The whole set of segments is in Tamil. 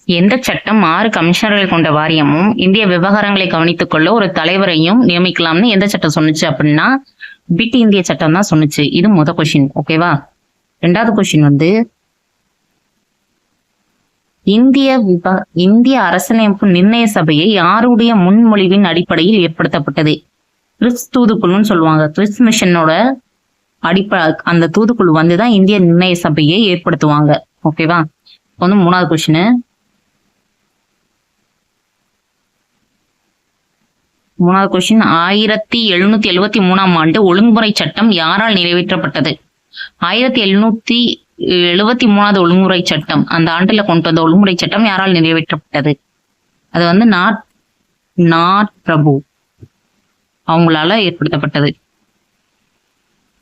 எந்த சட்டம் 6 கமிஷனர்களை கொண்ட வாரியமும் இந்திய விவகாரங்களை கவனித்துக் கொள்ள ஒரு தலைவரையும் நியமிக்கலாம்னு எந்த சட்டம் சொன்னுச்சு அப்படின்னா பிட் இந்திய சட்டம் தான் சொன்னுச்சு. இது முத கொஸ்டின். ஓகேவா? ரெண்டாவது கொஸ்டின் வந்து இந்திய அரசியலமைப்பு நிர்ணய சபையை யாருடைய முன்மொழிவின் அடிப்படையில் ஏற்படுத்தப்பட்டது? கிறிஸ் தூதுக்குழுன்னு சொல்லுவாங்க. கிறிஸ் மிஷனோட அந்த தூதுக்குழு வந்துதான் இந்திய நிர்ணய சபையை ஏற்படுத்துவாங்க. ஓகேவா? வந்து மூணாவது கொஸ்டின். மூணாவது கொஸ்டின் 1773ஆம் ஆண்டு ஒழுங்குமுறை சட்டம் யாரால் நிறைவேற்றப்பட்டது? 1773வது ஒழுங்குமுறை சட்டம், அந்த ஆண்டுல கொண்டு வந்த ஒழுங்குமுறை சட்டம் யாரால் நிறைவேற்றப்பட்டது? அது வந்து நாட் பிரபு அவங்களால ஏற்படுத்தப்பட்டது.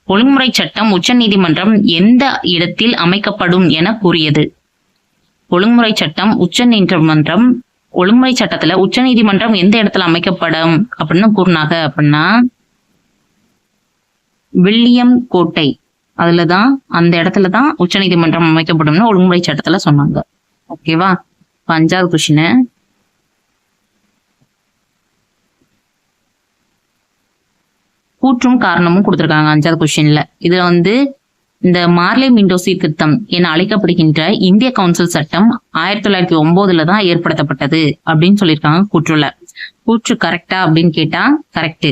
ஒழுங்குமுறை சட்டம் உச்ச நீதிமன்றம் எந்த இடத்தில் அமைக்கப்படும் என கூறியது? ஒழுங்குமுறை சட்டம் ஒழுங்குமுறை சட்டத்துல உச்ச நீதிமன்றம் எந்த இடத்துல அமைக்கப்படும் அப்படின்னு கூறினாங்க அப்படின்னா வில்லியம் கோட்டை, அதுலதான் அந்த இடத்துலதான் உச்ச நீதிமன்றம் அமைக்கப்படும்னு ஒழுங்குமுறை சட்டத்துல சொன்னாங்க. ஓகேவா? 5வது கொஸ்டின். கூற்றும் காரணமும் கொடுத்திருக்காங்க 5வது கொஸ்டின்ல. இதுல வந்து இந்த மார்லே மிண்டோ சீர்திருத்தம் என அழைக்கப்படுகின்ற இந்திய கவுன்சில் சட்டம் 1909 தான் ஏற்படுத்தப்பட்டது அப்படின்னு சொல்லியிருக்காங்க கூற்றுல. கூற்று கரெக்டா அப்படின்னு கேட்டா கரெக்ட்.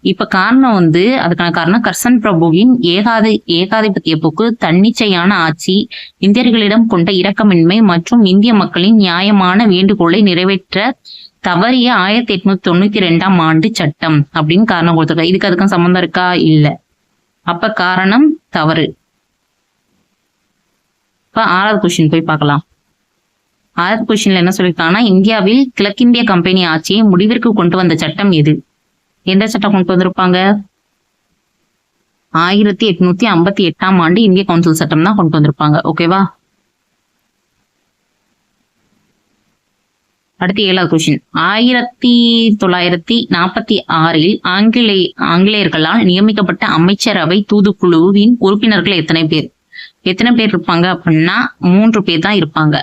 இப்ப காரணம் வந்து அதுக்கான காரணம் கர்சன் பிரபுவின் ஏகாதிபத்திய போக்கு, தன்னிச்சையான ஆட்சி, இந்தியர்களிடம் கொண்ட இரக்கமின்மை மற்றும் இந்திய மக்களின் நியாயமான வேண்டுகோளை நிறைவேற்ற தவறிய 1892ஆம் ஆண்டு சட்டம் அப்படின்னு காரணம் கொடுத்திருக்காங்க. இதுக்கு அதுக்கும் சம்பந்தம் இருக்கா? இல்ல. அப்ப காரணம் தவறு. இப்ப 6வது கொஸ்டின் போய் பார்க்கலாம். 6வது கொஸ்டின்ல என்ன சொல்லியிருக்காங்கன்னா இந்தியாவில் கிழக்கிந்திய கம்பெனி ஆட்சியை முடிவிற்கு கொண்டு வந்த சட்டம் எது? எந்த சட்டம் கொண்டு வந்திருப்பாங்க? 1858ஆம் ஆண்டு இந்திய கவுன்சில் சட்டம் தான் கொண்டு வந்திருப்பாங்க. ஓகேவா? அடுத்து 7வது கொஸ்டின். 1946இல் ஆங்கிலேயர்களால் நியமிக்கப்பட்ட அமைச்சரவை தூதுக்குழுவின் உறுப்பினர்கள் எத்தனை பேர்? எத்தனை பேர் இருப்பாங்க அப்படின்னா 3 பேர் தான் இருப்பாங்க.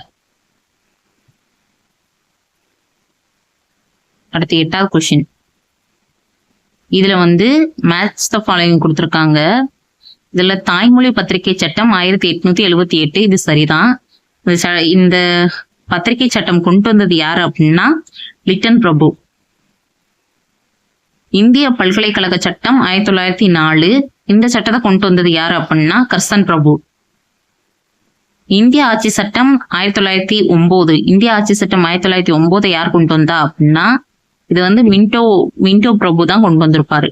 அடுத்து 8வது கொஸ்டின். இதுல வந்து மேட்ச் த ஃபாலோயிங் கொடுத்திருக்காங்க. இதுல தாய்மொழி பத்திரிகை சட்டம் 1878, இது சரிதான். இந்த பத்திரிகை சட்டம் கொண்டு வந்தது யாரு அப்படின்னா லிட்டன் பிரபு. இந்திய பல்கலைக்கழக சட்டம் 1904, இந்த சட்டத்தை கொண்டு வந்தது யாரு அப்படின்னா கர்சன் பிரபு. இந்திய ஆட்சி சட்டம் 1909, இந்திய ஆட்சி சட்டம் 1909 யார் கொண்டு வந்தா அப்படின்னா இது வந்து மின்டோ பிரபு தான் கொண்டு வந்திருப்பாரு.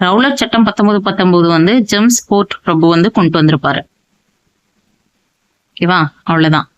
ரவுலட் சட்டம் 1919 வந்து ஜேம்ஸ் போர்ட் பிரபு வந்து கொண்டு வந்திருப்பாரு. ஓகேவா? அவ்வளவுதான்.